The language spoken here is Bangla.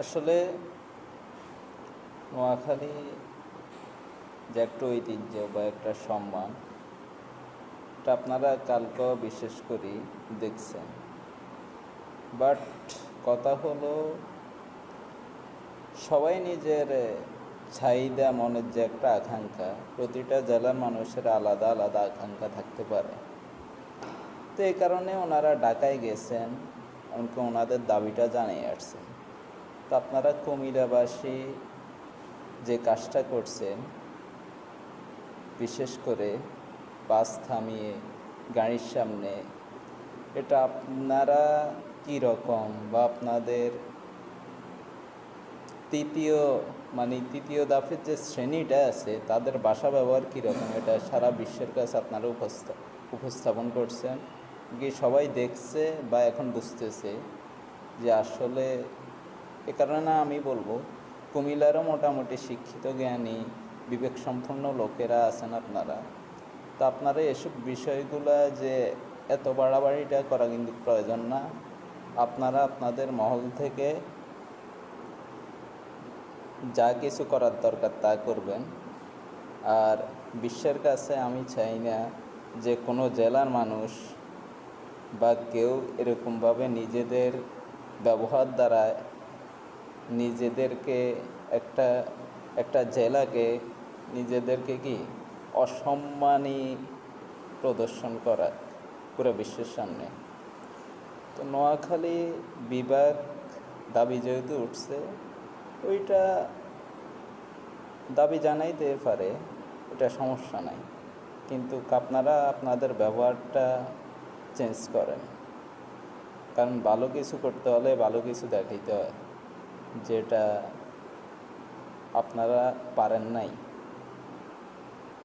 আসলে নোয়াখালী যে একটা ঐতিহ্য বা একটা সম্মান, এটা আপনারা কালকেও বিশেষ করে দেখছেন। বাট কথা হলো, সবাই নিজের চাহিদা, মনের যে একটা আকাঙ্ক্ষা, প্রতিটা জেলার মানুষের আলাদা আলাদা আকাঙ্ক্ষা থাকতে পারে। তো এই কারণে ওনারা ঢাকায় গেছেন, এমনকি ওনাদের দাবিটা জানিয়ে আসছেন। তো আপনারা কুমিল্লাবাসী যে কাজটা করছেন, বিশেষ করে বাস থামিয়ে গাড়ির সামনে, এটা আপনারা কী রকম, বা আপনাদের তৃতীয় দাফের যে শ্রেণীটা আছে তাদের ভাষা ব্যবহার কীরকম, এটা সারা বিশ্বের কাছে আপনারা উপস্থাপন করছেন। কি সবাই দেখছে বা এখন বুঝতেছে যে আসলে, এ কারণে আমি বলবো কুমিল্লারও মোটামুটি শিক্ষিত, জ্ঞানী, বিবেকসম্পন্ন লোকেরা আছেন আপনারা। তো আপনারা এসব বিষয়গুলো যে এত বাড়াবাড়িটা করা কিন্তু প্রয়োজন না। আপনারা আপনাদের মহল থেকে যা কিছু করার দরকার তা করবেন। আর বিশ্বের কাছে আমি চাই না যে কোনো জেলার মানুষ বা কেউ এরকমভাবে নিজেদের ব্যবহার দ্বারা নিজেদেরকে একটা জেলাকে নিজেদেরকে কি অসম্মানী প্রদর্শন করা পুরো বিশ্বের সামনে। তো নোয়াখালী বিভাগ দাবি যেহেতু উঠছে, ওইটা দাবি জানাইতে পারে, এটা সমস্যা নাই। কিন্তু আপনারা আপনাদের ব্যবহারটা চেঞ্জ করেন, কারণ ভালো কিছু করতে হলে ভালো কিছু দেখাইতে হয়, যেটা আপনারা পারেন নাই।